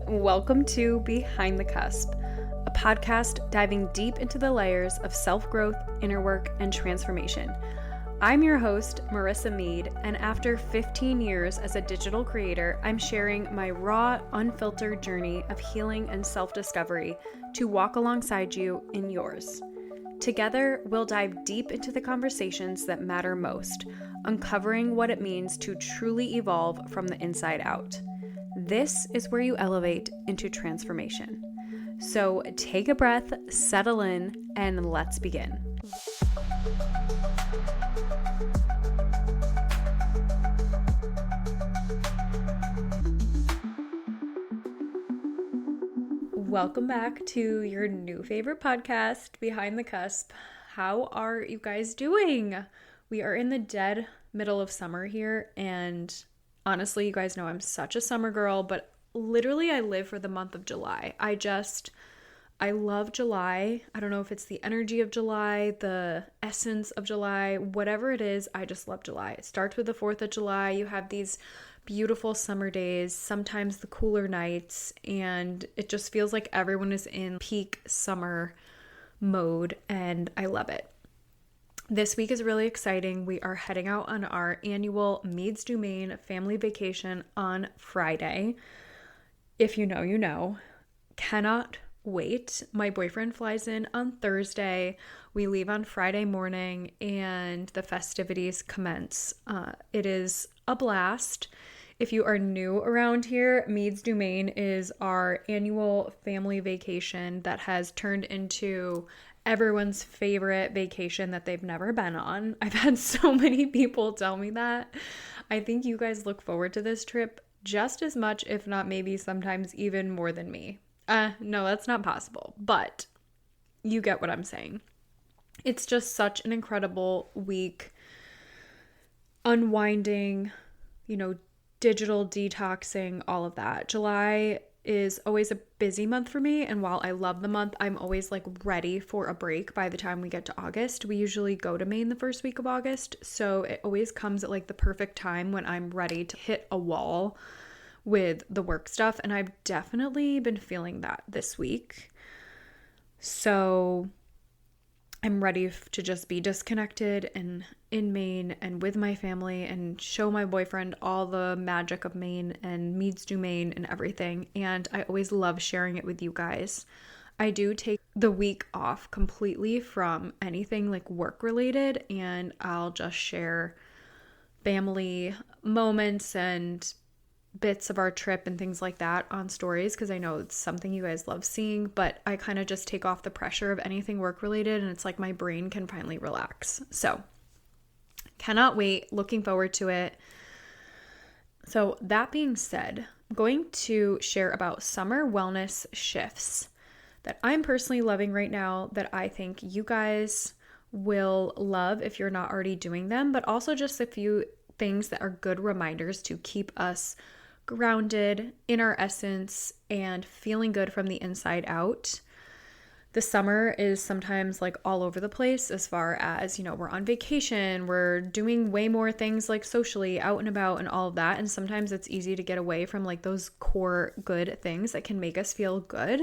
Welcome to Behind the Cusp, a podcast diving deep into the layers of self-growth, inner work, and transformation. I'm your host, Marissa Mead, and after 15 years as a digital creator, I'm sharing my raw, unfiltered journey of healing and self-discovery to walk alongside you in yours. Together, we'll dive deep into the conversations that matter most, uncovering what it means to truly evolve from the inside out. This is where you elevate into transformation. So take a breath, settle in, and let's begin. Welcome back to your new favorite podcast, Behind the Cusp. How are you guys doing? We are in the dead middle of summer here, and honestly, you guys know I'm such a summer girl, but literally I live for the month of July. I love July. I don't know if it's the energy of July, the essence of July, whatever it is, I just love July. It starts with the 4th of July. You have these beautiful summer days, sometimes the cooler nights, and it just feels like everyone is in peak summer mode, and I love it. This week is really exciting. We are heading out on our annual Meads Du Maine family vacation on Friday. If you know, you know. Cannot wait. My boyfriend flies in on Thursday. We leave on Friday morning and the festivities commence. It is a blast. If you are new around here, Meads Du Maine is our annual family vacation that has turned into everyone's favorite vacation that they've never been on. I've had so many people tell me that. I think you guys look forward to this trip just as much, if not maybe sometimes even more than me. No, that's not possible, but you get what I'm saying. It's just such an incredible week. Unwinding, digital detoxing, all of that. July is always a busy month for me, and while I love the month, I'm always ready for a break by the time we get to August. We usually go to Maine the first week of August, so it always comes at the perfect time when I'm ready to hit a wall with the work stuff, and I've definitely been feeling that this week. So I'm ready to just be disconnected and in Maine and with my family and show my boyfriend all the magic of Maine and Meads Du Maine and everything. And I always love sharing it with you guys. I do take the week off completely from anything work related, and I'll just share family moments and bits of our trip and things like that on stories, because I know it's something you guys love seeing, but I kind of just take off the pressure of anything work related, and it's my brain can finally relax. So cannot wait, looking forward to it. So that being said, I'm going to share about summer wellness shifts that I'm personally loving right now, that I think you guys will love if you're not already doing them, but also just a few things that are good reminders to keep us grounded in our essence and feeling good from the inside out. The summer is sometimes all over the place as far as, we're on vacation, we're doing way more things socially out and about and all of that. And sometimes it's easy to get away from those core good things that can make us feel good.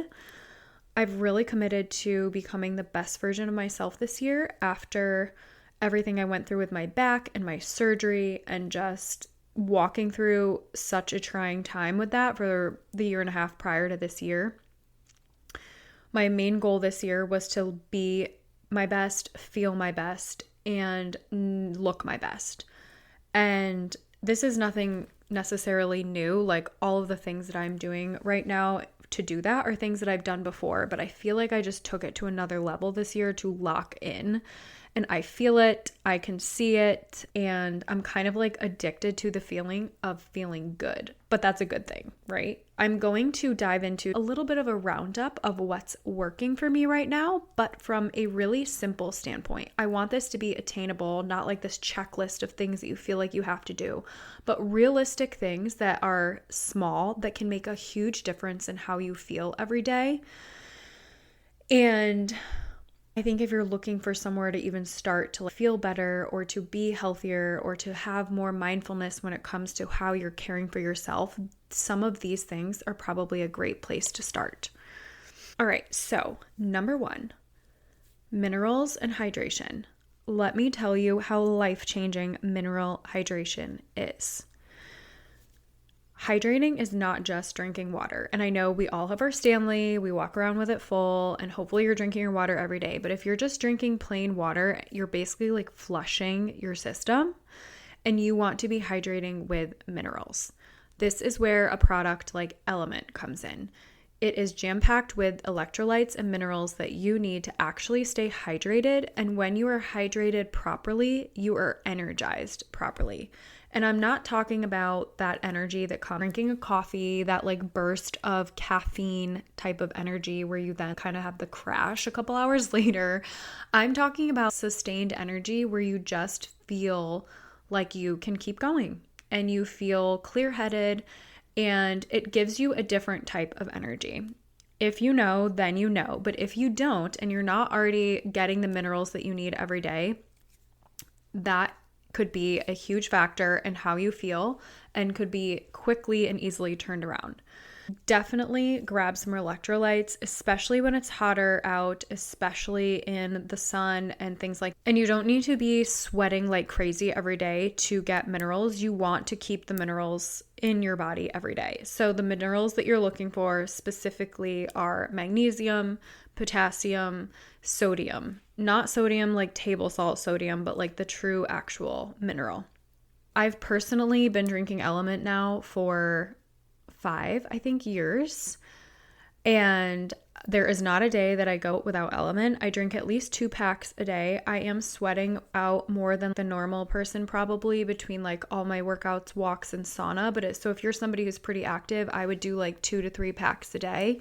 I've really committed to becoming the best version of myself this year after everything I went through with my back and my surgery, and just walking through such a trying time with that for the year and a half prior to this year. My main goal this year was to be my best, feel my best, and look my best. And this is nothing necessarily new. All of the things that I'm doing right now to do that are things that I've done before, but I feel I just took it to another level this year to lock in. And I feel it, I can see it, and I'm kind of addicted to the feeling of feeling good. But that's a good thing, right? I'm going to dive into a little bit of a roundup of what's working for me right now, but from a really simple standpoint. I want this to be attainable, not this checklist of things that you feel you have to do, but realistic things that are small that can make a huge difference in how you feel every day. And I think if you're looking for somewhere to even start to feel better or to be healthier or to have more mindfulness when it comes to how you're caring for yourself, some of these things are probably a great place to start. All right, so number 1, minerals and hydration. Let me tell you how life-changing mineral hydration is. Hydrating is not just drinking water. And I know we all have our Stanley, we walk around with it full, and hopefully you're drinking your water every day. But if you're just drinking plain water, you're basically like flushing your system, and you want to be hydrating with minerals. This is where a product like Element comes in. It is jam-packed with electrolytes and minerals that you need to actually stay hydrated. And when you are hydrated properly, you are energized properly. And I'm not talking about that energy that comes drinking a coffee, that like burst of caffeine type of energy where you then kind of have the crash a couple hours later. I'm talking about sustained energy where you just feel like you can keep going and you feel clear-headed, and it gives you a different type of energy. If you know, then you know. But if you don't and you're not already getting the minerals that you need every day, that could be a huge factor in how you feel and could be quickly and easily turned around. Definitely grab some electrolytes, especially when it's hotter out, especially in the sun and things like that. And you don't need to be sweating like crazy every day to get minerals. You want to keep the minerals in your body every day. So the minerals that you're looking for specifically are magnesium, potassium, sodium. Not sodium like table salt sodium, but like the true actual mineral. I've personally been drinking Element now for 5, I think, years. And there is not a day that I go without Element. I drink at least 2 packs a day. I am sweating out more than the normal person probably between like all my workouts, walks, and sauna. But so if you're somebody who's pretty active, I would do like 2 to 3 packs a day.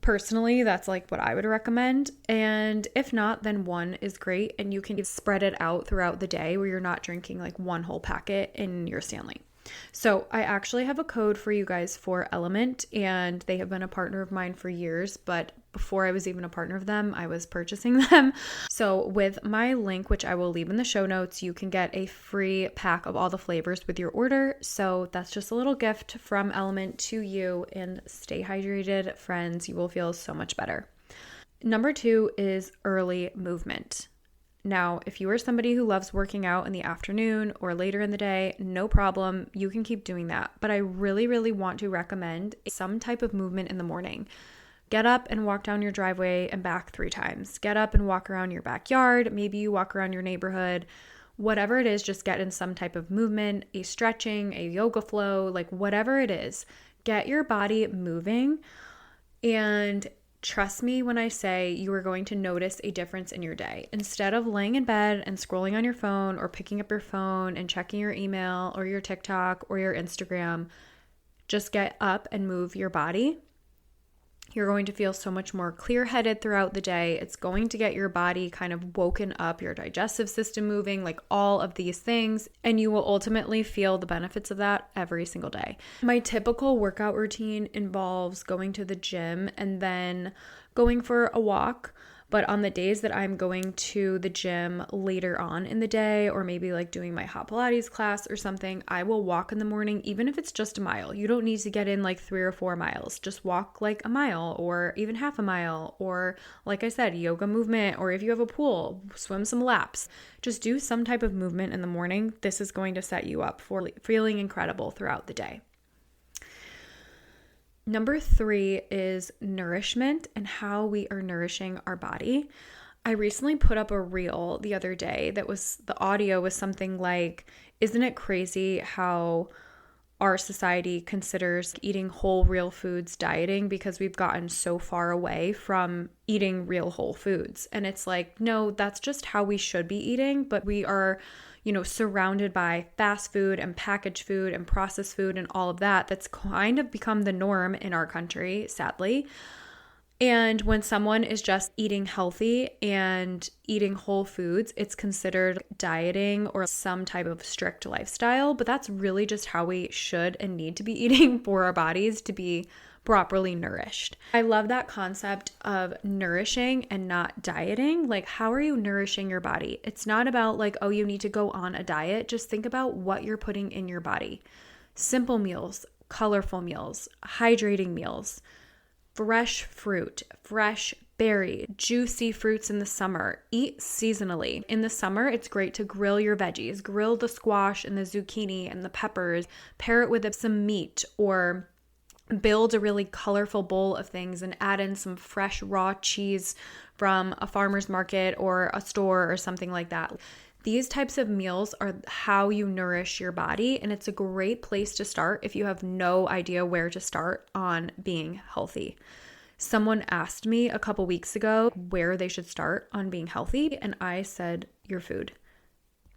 Personally, that's like what I would recommend. And if not, then 1 is great. And you can spread it out throughout the day where you're not drinking like 1 whole packet in your Stanley. So I actually have a code for you guys for Element, and they have been a partner of mine for years, but before I was even a partner of them, I was purchasing them. So with my link, which I will leave in the show notes, you can get a free pack of all the flavors with your order. So that's just a little gift from Element to you, and stay hydrated, friends. You will feel so much better. Number 2 is early movement. Now, if you are somebody who loves working out in the afternoon or later in the day, no problem. You can keep doing that. But I really, really want to recommend some type of movement in the morning. Get up and walk down your driveway and back 3 times. Get up and walk around your backyard. Maybe you walk around your neighborhood. Whatever it is, just get in some type of movement, a stretching, a yoga flow, like whatever it is. Get your body moving, and trust me when I say you are going to notice a difference in your day. Instead of laying in bed and scrolling on your phone or picking up your phone and checking your email or your TikTok or your Instagram, just get up and move your body. You're going to feel so much more clear-headed throughout the day. It's going to get your body kind of woken up, your digestive system moving, like all of these things, and you will ultimately feel the benefits of that every single day. My typical workout routine involves going to the gym and then going for a walk. But on the days that I'm going to the gym later on in the day, or maybe like doing my hot Pilates class or something, I will walk in the morning, even if it's just a mile. You don't need to get in like 3 or 4 miles. Just walk like a mile or even half a mile, or like I said, yoga movement, or if you have a pool, swim some laps. Just do some type of movement in the morning. This is going to set you up for feeling incredible throughout the day. Number 3 is nourishment and how we are nourishing our body. I recently put up a reel the other day the audio was something like, isn't it crazy how our society considers eating whole real foods dieting because we've gotten so far away from eating real whole foods? And it's like, no, that's just how we should be eating, but we are surrounded by fast food and packaged food and processed food and all of that. That's kind of become the norm in our country, sadly. And when someone is just eating healthy and eating whole foods, it's considered dieting or some type of strict lifestyle. But that's really just how we should and need to be eating for our bodies to be properly nourished. I love that concept of nourishing and not dieting. Like, how are you nourishing your body? It's not about like, oh, you need to go on a diet. Just think about what you're putting in your body. Simple meals, colorful meals, hydrating meals, fresh fruit, fresh berry, juicy fruits in the summer. Eat seasonally. In the summer, it's great to grill your veggies, grill the squash and the zucchini and the peppers, pair it with some meat, or build a really colorful bowl of things and add in some fresh raw cheese from a farmer's market or a store or something like that. These types of meals are how you nourish your body, and it's a great place to start if you have no idea where to start on being healthy. Someone asked me a couple weeks ago where they should start on being healthy, and I said, your food.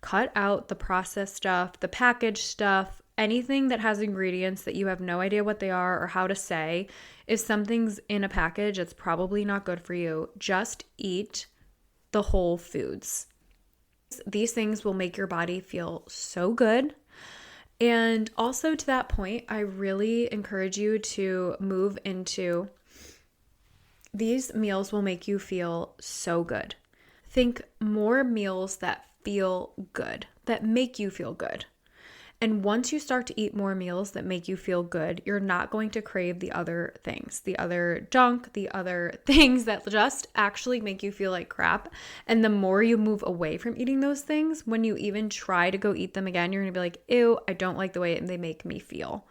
Cut out the processed stuff, the packaged stuff, anything that has ingredients that you have no idea what they are or how to say. If something's in a package, it's probably not good for you. Just eat the whole foods. These things will make your body feel so good. And also to that point, I really encourage you to move into these meals will make you feel so good. Think more meals that feel good, that make you feel good. And once you start to eat more meals that make you feel good, you're not going to crave the other things, the other junk, the other things that just actually make you feel like crap. And the more you move away from eating those things, when you even try to go eat them again, you're going to be like, ew, I don't like the way they make me feel.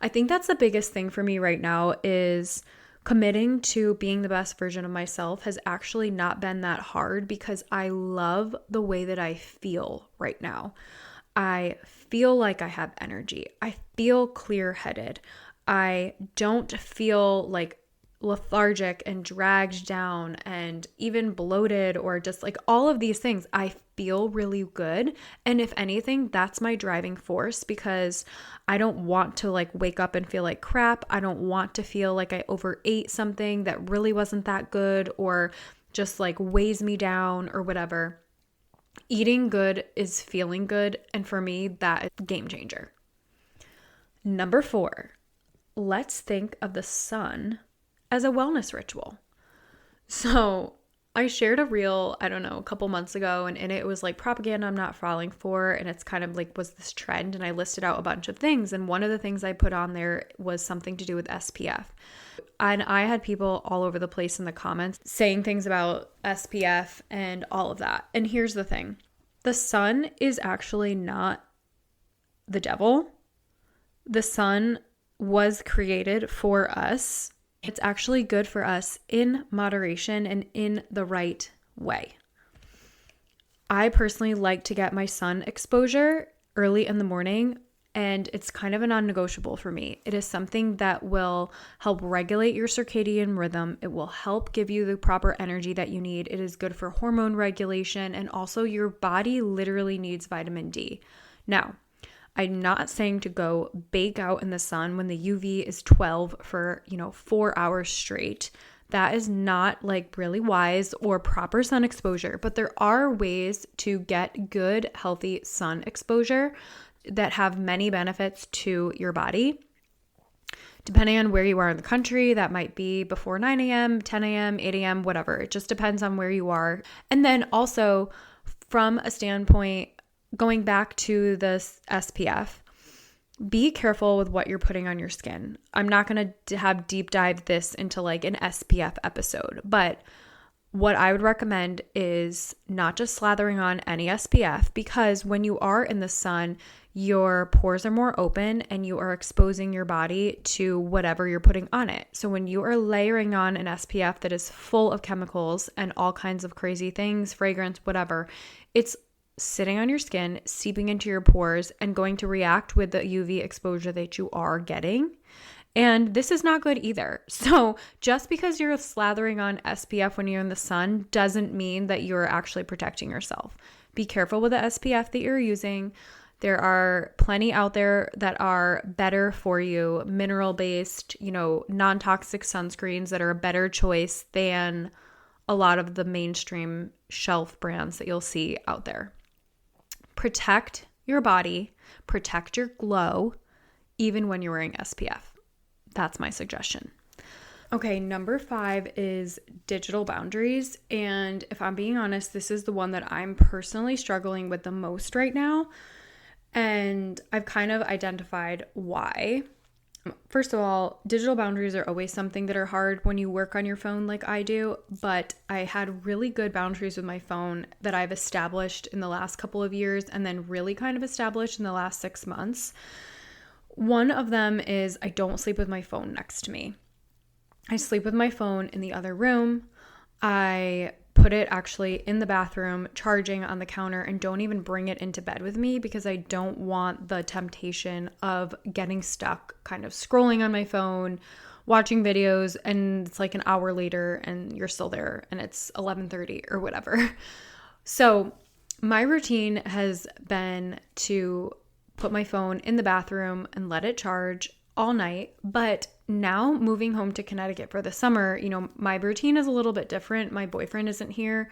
I think that's the biggest thing for me right now is committing to being the best version of myself has actually not been that hard because I love the way that I feel right now. I feel like I have energy. I feel clear-headed. I don't feel like lethargic and dragged down and even bloated or just like all of these things. I feel really good. And if anything, that's my driving force because I don't want to like wake up and feel like crap. I don't want to feel like I overate something that really wasn't that good or just like weighs me down or whatever. Eating good is feeling good, and for me, that is a game changer. Number 4, let's think of the sun as a wellness ritual. So I shared a reel, I don't know, a couple months ago, and in it was like propaganda I'm not falling for, and it's kind of like was this trend, and I listed out a bunch of things, and one of the things I put on there was something to do with SPF. And I had people all over the place in the comments saying things about SPF and all of that. And here's the thing. The sun is actually not the devil. The sun was created for us. It's actually good for us in moderation and in the right way. I personally like to get my sun exposure early in the morning, and it's kind of a non-negotiable for me. It is something that will help regulate your circadian rhythm. It will help give you the proper energy that you need. It is good for hormone regulation, and also your body literally needs vitamin D. Now, I'm not saying to go bake out in the sun when the UV is 12 for, 4 hours straight. That is not like really wise or proper sun exposure, but there are ways to get good, healthy sun exposure that have many benefits to your body. Depending on where you are in the country, that might be before 9 a.m., 10 a.m., 8 a.m., whatever. It just depends on where you are. And then also from a standpoint, going back to this SPF, be careful with what you're putting on your skin. I'm not going to have deep dive this into like an SPF episode, but what I would recommend is not just slathering on any SPF, because when you are in the sun, your pores are more open and you are exposing your body to whatever you're putting on it. So when you are layering on an SPF that is full of chemicals and all kinds of crazy things, fragrance, whatever, it's sitting on your skin, seeping into your pores, and going to react with the UV exposure that you are getting. And this is not good either. So just because you're slathering on SPF when you're in the sun doesn't mean that you're actually protecting yourself. Be careful with the SPF that you're using. There are plenty out there that are better for you, mineral-based, non-toxic sunscreens that are a better choice than a lot of the mainstream shelf brands that you'll see out there. Protect your body, protect your glow, even when you're wearing SPF. that's my suggestion. Okay, number 5 is digital boundaries. And if I'm being honest, this is the one that I'm personally struggling with the most right now. And I've kind of identified why. First of all, digital boundaries are always something that are hard when you work on your phone like I do, but I had really good boundaries with my phone that I've established in the last couple of years and then really kind of established in the last 6 months. One of them is I don't sleep with my phone next to me. I sleep with my phone in the other room. I put it actually in the bathroom, charging on the counter, and don't even bring it into bed with me because I don't want the temptation of getting stuck kind of scrolling on my phone, watching videos, and it's like an hour later and you're still there and it's 11:30 or whatever. So my routine has been to put my phone in the bathroom and let it charge all night. But now moving home to Connecticut for the summer, my routine is a little bit different. My boyfriend isn't here.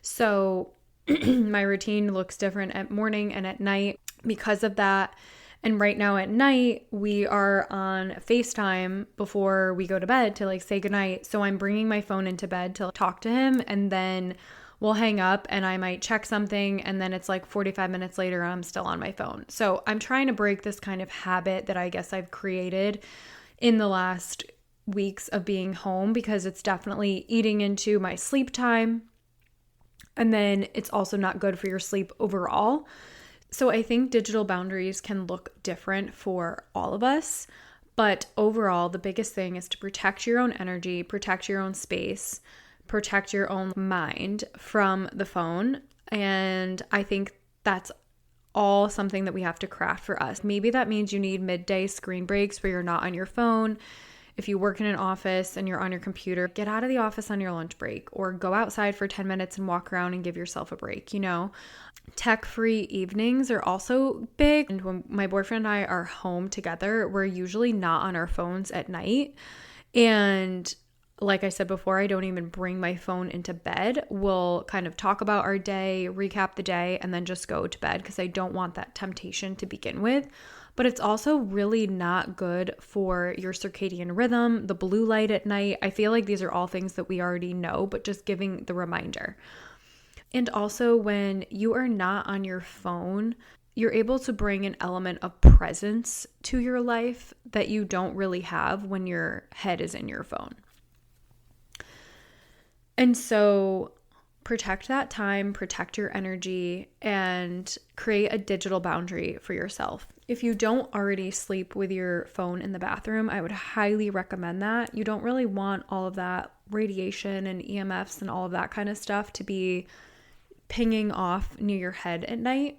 So my routine looks different at morning and at night because of that. And right now at night, we are on FaceTime before we go to bed to say goodnight. So I'm bringing my phone into bed to talk to him, and then we'll hang up and I might check something, and then it's 45 minutes later and I'm still on my phone. So I'm trying to break this kind of habit that I guess I've created in the last weeks of being home, because it's definitely eating into my sleep time. And then it's also not good for your sleep overall. So I think digital boundaries can look different for all of us. But overall, the biggest thing is to protect your own energy, protect your own space, protect your own mind from the phone. And I think that's all something that we have to craft for us. Maybe that means you need midday screen breaks where you're not on your phone. If you work in an office and you're on your computer, get out of the office on your lunch break, or go outside for 10 minutes and walk around and give yourself a break. Tech-free evenings are also big. And when my boyfriend and I are home together, we're usually not on our phones at night. And like I said before, I don't even bring my phone into bed. We'll kind of talk about our day, recap the day, and then just go to bed because I don't want that temptation to begin with. But it's also really not good for your circadian rhythm, the blue light at night. I feel like these are all things that we already know, but just giving the reminder. And also, when you are not on your phone, you're able to bring an element of presence to your life that you don't really have when your head is in your phone. And so protect that time, protect your energy, and create a digital boundary for yourself. If you don't already sleep with your phone in the bathroom, I would highly recommend that. You don't really want all of that radiation and EMFs and all of that kind of stuff to be pinging off near your head at night.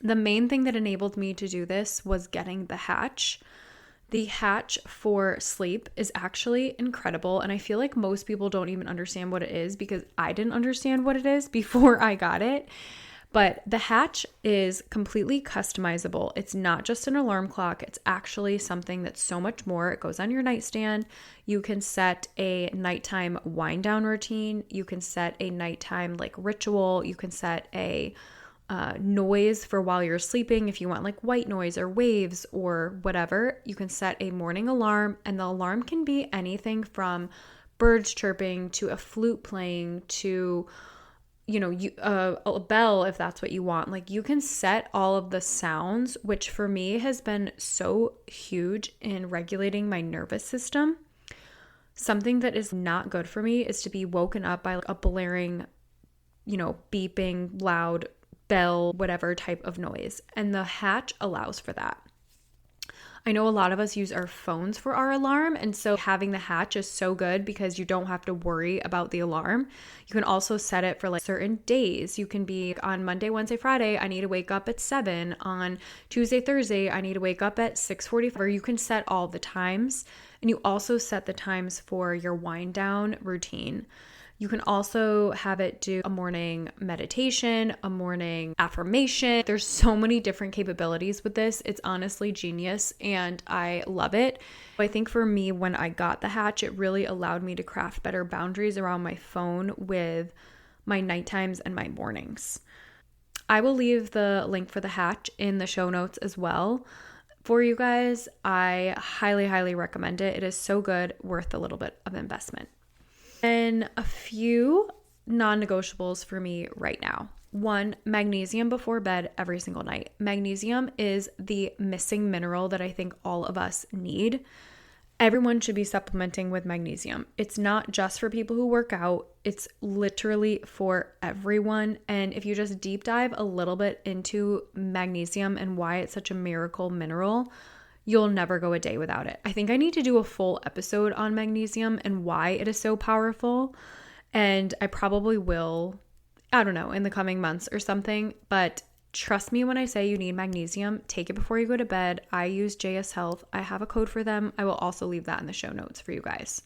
The main thing that enabled me to do this was getting the Hatch. The Hatch for sleep is actually incredible, and I feel like most people don't even understand what it is because I didn't understand what it is before I got it. But the Hatch is completely customizable. It's not just an alarm clock. It's actually something that's so much more. It goes on your nightstand. You can set a nighttime wind down routine. You can set a nighttime ritual. You can set a noise for while you're sleeping. If you want white noise or waves or whatever, you can set a morning alarm, and the alarm can be anything from birds chirping to a flute playing to a bell if that's what you want. You can set all of the sounds, which for me has been so huge in regulating my nervous system. Something that is not good for me is to be woken up by a blaring, beeping, loud bell, whatever type of noise. And the Hatch allows for that. I know a lot of us use our phones for our alarm, and so having the Hatch is so good because you don't have to worry about the alarm. You can also set it for certain days. You can be on Monday, Wednesday, Friday, I need to wake up at 7. On Tuesday, Thursday, I need to wake up at 6:45. Or you can set all the times, and you also set the times for your wind down routine. You can also have it do a morning meditation, a morning affirmation. There's so many different capabilities with this. It's honestly genius and I love it. I think for me, when I got the Hatch, it really allowed me to craft better boundaries around my phone with my nighttimes and my mornings. I will leave the link for the Hatch in the show notes as well. for you guys. I highly, highly recommend it. It is so good, worth a little bit of investment. And a few non-negotiables for me right now. One, magnesium before bed every single night. Magnesium is the missing mineral that I think all of us need. Everyone should be supplementing with magnesium. It's not just for people who work out. It's literally for everyone. And if you just deep dive a little bit into magnesium and why it's such a miracle mineral, you'll never go a day without it. I think I need to do a full episode on magnesium and why it is so powerful. And I probably will, I don't know, in the coming months or something. But trust me when I say you need magnesium. Take it before you go to bed. I use JS Health. I have a code for them. I will also leave that in the show notes for you guys.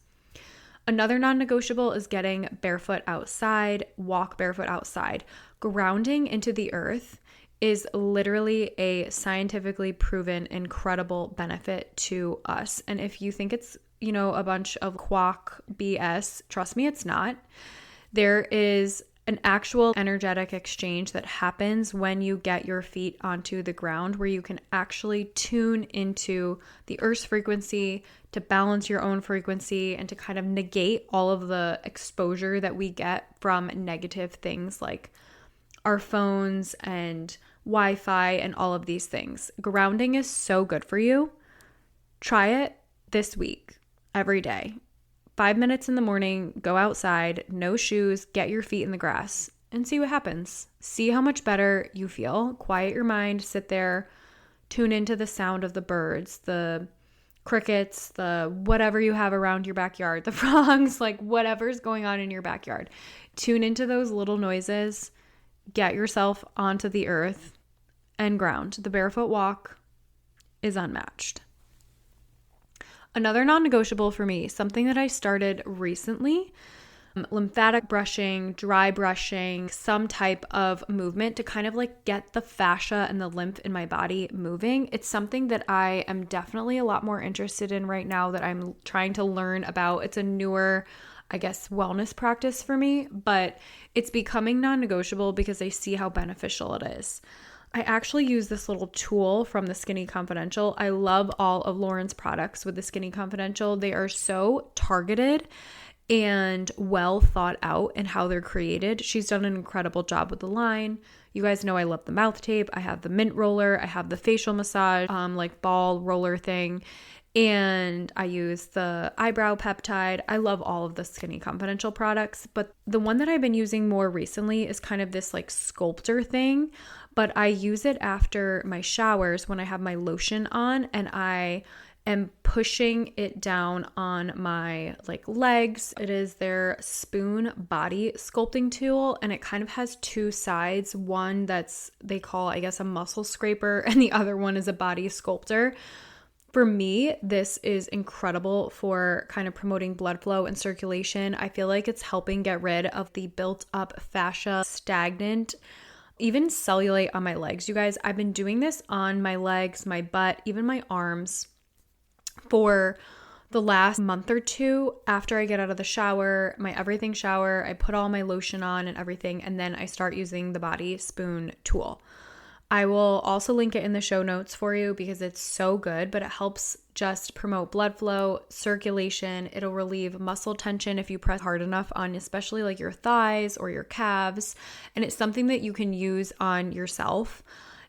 Another non-negotiable is getting barefoot outside, walk barefoot outside. Grounding into the earth is literally a scientifically proven incredible benefit to us. And if you think it's, a bunch of quack BS, trust me, it's not. There is an actual energetic exchange that happens when you get your feet onto the ground, where you can actually tune into the earth's frequency to balance your own frequency and to kind of negate all of the exposure that we get from negative things like our phones and Wi-Fi and all of these things. Grounding is so good for you. Try it this week, every day. 5 minutes in the morning, go outside, no shoes, get your feet in the grass and see what happens. See how much better you feel. Quiet your mind, sit there, tune into the sound of the birds, the crickets, the whatever you have around your backyard, the frogs, like whatever's going on in your backyard. Tune into those little noises, get yourself onto the earth and ground. The barefoot walk is unmatched. Another non-negotiable for me, something that I started recently, lymphatic brushing, dry brushing, some type of movement to kind of like get the fascia and the lymph in my body moving. It's something that I am definitely a lot more interested in right now that I'm trying to learn about. It's a newer, I guess, wellness practice for me, but it's becoming non-negotiable because I see how beneficial it is. I actually use this little tool from the Skinny Confidential. I love all of Lauren's products with the Skinny Confidential. They are so targeted and well thought out in how they're created. She's done an incredible job with the line. You guys know I love the mouth tape. I have the mint roller. I have the facial massage, like ball roller thing. And I use the eyebrow peptide. I love all of the Skinny Confidential products, but the one that I've been using more recently is kind of this like sculptor thing, but I use it after my showers when I have my lotion on and I am pushing it down on my like legs. It is their Spoon body sculpting tool and it kind of has two sides. One that's they call, I guess, a muscle scraper and the other one is a body sculptor. For me, this is incredible for kind of promoting blood flow and circulation. I feel like it's helping get rid of the built up fascia, stagnant, even cellulite on my legs. You guys, I've been doing this on my legs, my butt, even my arms for the last month or two after I get out of the shower, my everything shower. I put all my lotion on and everything, and then I start using the Body Spoon tool. I will also link it in the show notes for you because it's so good, but it helps just promote blood flow, circulation. It'll relieve muscle tension if you press hard enough on especially like your thighs or your calves. And it's something that you can use on yourself.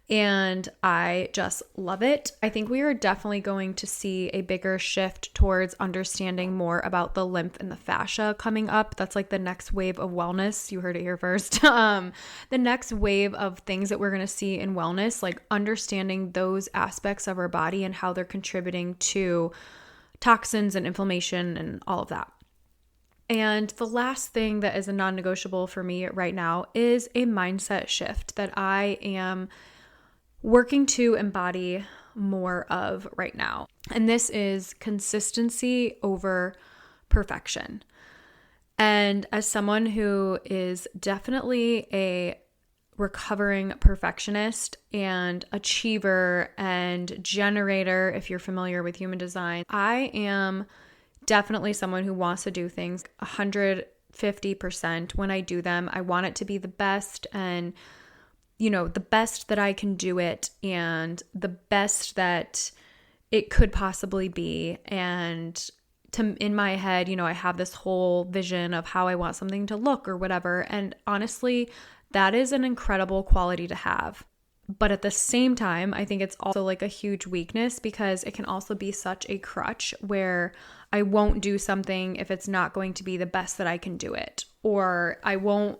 And I just love it. I think we are definitely going to see a bigger shift towards understanding more about the lymph and the fascia coming up. That's like the next wave of wellness. You heard it here first. The next wave of things that we're going to see in wellness, like understanding those aspects of our body and how they're contributing to toxins and inflammation and all of that. And the last thing that is a non-negotiable for me right now is a mindset shift that I am working to embody more of right now. And this is consistency over perfection. And as someone who is definitely a recovering perfectionist and achiever and generator, if you're familiar with human design, I am definitely someone who wants to do things 150%. When I do them, I want it to be the best, and the best that I can do it and the best that it could possibly be. And in my head, I have this whole vision of how I want something to look or whatever. And honestly, that is an incredible quality to have. But at the same time, I think it's also like a huge weakness because it can also be such a crutch where I won't do something if it's not going to be the best that I can do it. Or I won't,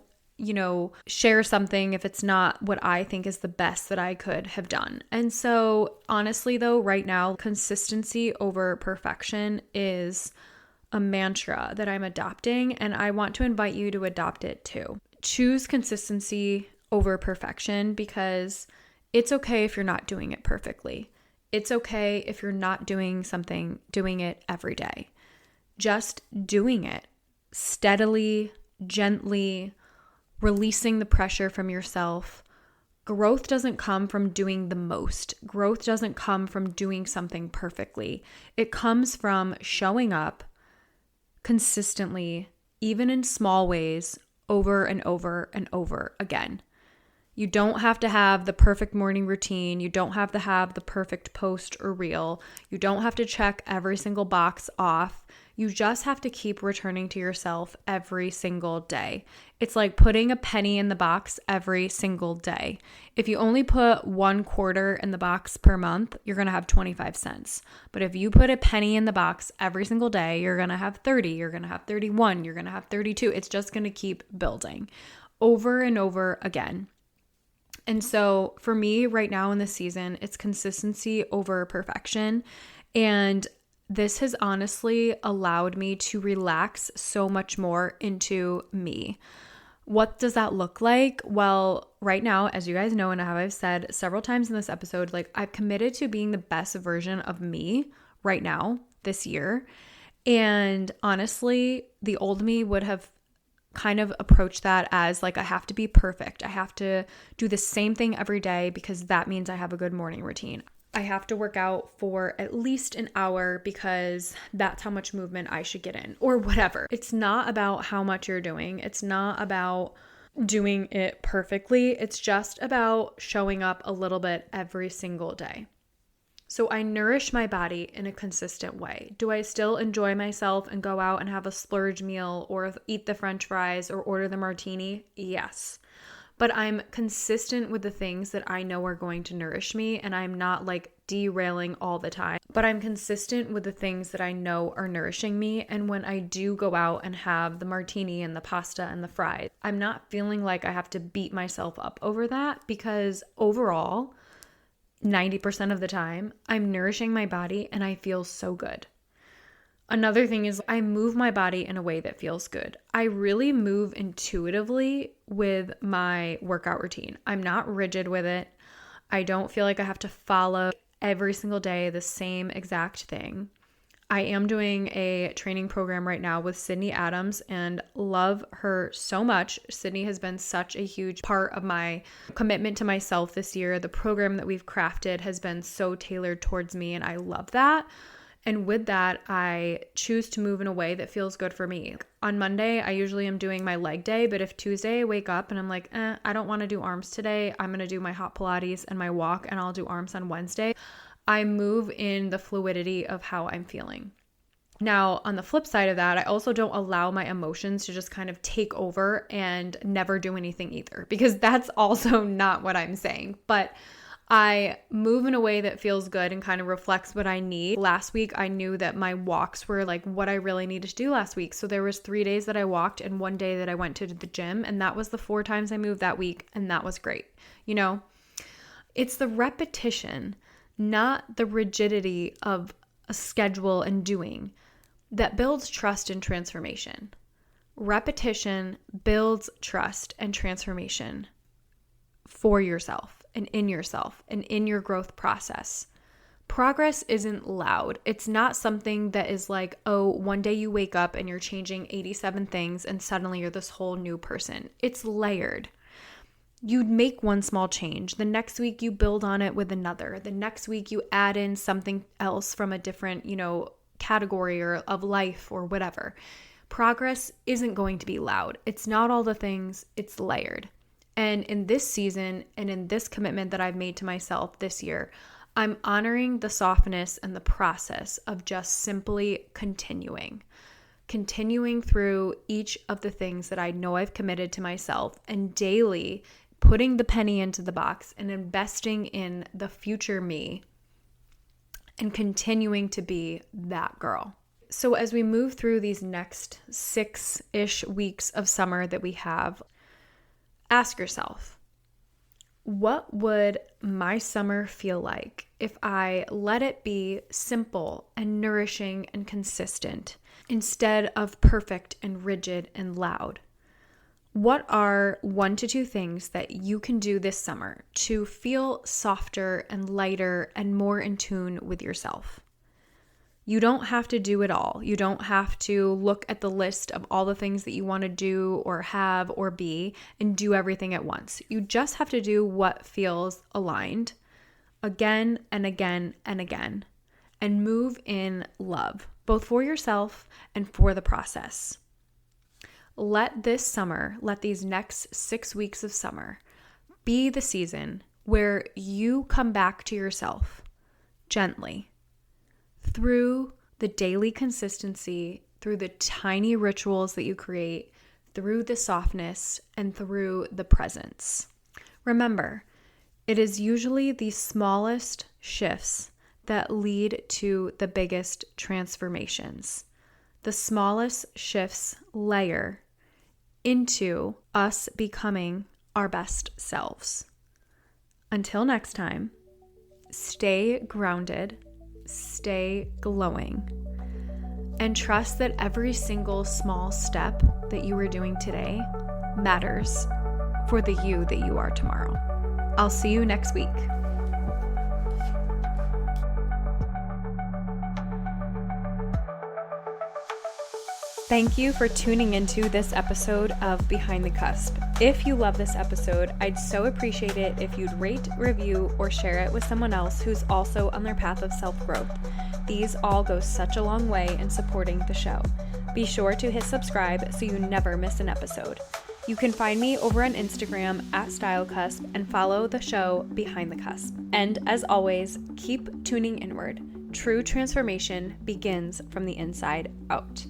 share something if it's not what I think is the best that I could have done. And so honestly though, right now, consistency over perfection is a mantra that I'm adopting, and I want to invite you to adopt it too. Choose consistency over perfection because it's okay if you're not doing it perfectly. It's okay if you're not doing it every day. Just doing it steadily, gently, releasing the pressure from yourself. Growth doesn't come from doing the most. Growth doesn't come from doing something perfectly. It comes from showing up consistently, even in small ways, over and over and over again. You don't have to have the perfect morning routine. You don't have to have the perfect post or reel. You don't have to check every single box off. You just have to keep returning to yourself every single day. It's like putting a penny in the box every single day. If you only put 1 quarter in the box per month, you're going to have 25 cents. But if you put a penny in the box every single day, you're going to have 30, you're going to have 31, you're going to have 32. It's just going to keep building over and over again. And so for me right now in this season, it's consistency over perfection. And this has honestly allowed me to relax so much more into me. What does that look like? Well, right now, as you guys know, and I've said several times in this episode, like I've committed to being the best version of me right now this year. And honestly, the old me would have kind of approached that as like, I have to be perfect. I have to do the same thing every day because that means I have a good morning routine. I have to work out for at least an hour because that's how much movement I should get in or whatever. It's not about how much you're doing. It's not about doing it perfectly. It's just about showing up a little bit every single day. So I nourish my body in a consistent way. Do I still enjoy myself and go out and have a splurge meal or eat the French fries or order the martini? Yes. But I'm consistent with the things that I know are going to nourish me, and I'm not like derailing all the time. But I'm consistent with the things that I know are nourishing me. And when I do go out and have the martini and the pasta and the fries, I'm not feeling like I have to beat myself up over that because overall, 90% of the time, I'm nourishing my body and I feel so good. Another thing is I move my body in a way that feels good. I really move intuitively with my workout routine. I'm not rigid with it. I don't feel like I have to follow every single day the same exact thing. I am doing a training program right now with Sydney Adams and love her so much. Sydney has been such a huge part of my commitment to myself this year. The program that we've crafted has been so tailored towards me, and I love that. And with that, I choose to move in a way that feels good for me. On Monday, I usually am doing my leg day, but if Tuesday I wake up and I'm like, I don't want to do arms today, I'm going to do my hot Pilates and my walk, and I'll do arms on Wednesday. I move in the fluidity of how I'm feeling. Now, on the flip side of that, I also don't allow my emotions to just kind of take over and never do anything either, because that's also not what I'm saying. But I move in a way that feels good and kind of reflects what I need. Last week, I knew that my walks were like what I really needed to do last week. So there was 3 days that I walked and 1 day that I went to the gym, and that was the 4 times I moved that week, and that was great. It's the repetition, not the rigidity of a schedule and doing, that builds trust and transformation. Repetition builds trust and transformation for yourself and in your growth process. Progress isn't loud. It's not something that is like, oh, one day you wake up and you're changing 87 things and suddenly you're this whole new person. It's layered. You'd make one small change. The next week you build on it with another. The next week you add in something else from a different, category or of life or whatever. Progress isn't going to be loud. It's not all the things. It's layered. And in this season and in this commitment that I've made to myself this year, I'm honoring the softness and the process of just simply continuing through each of the things that I know I've committed to myself, and daily putting the penny into the box and investing in the future me and continuing to be that girl. So as we move through these next 6-ish weeks of summer that we have, ask yourself, what would my summer feel like if I let it be simple and nourishing and consistent instead of perfect and rigid and loud? What are 1 to 2 things that you can do this summer to feel softer and lighter and more in tune with yourself? You don't have to do it all. You don't have to look at the list of all the things that you want to do or have or be and do everything at once. You just have to do what feels aligned again and again and again, and move in love, both for yourself and for the process. Let these next 6 weeks of summer be the season where you come back to yourself gently through the daily consistency, through the tiny rituals that you create, through the softness, and through the presence. Remember, it is usually the smallest shifts that lead to the biggest transformations. The smallest shifts layer into us becoming our best selves. Until next time, stay grounded, stay glowing, and trust that every single small step that you are doing today matters for the you that you are tomorrow. I'll see you next week. Thank you for tuning into this episode of Behind the Cusp. If you love this episode, I'd so appreciate it if you'd rate, review, or share it with someone else who's also on their path of self-growth. These all go such a long way in supporting the show. Be sure to hit subscribe so you never miss an episode. You can find me over on Instagram @StyleCusp and follow the show Behind the Cusp. And as always, keep tuning inward. True transformation begins from the inside out.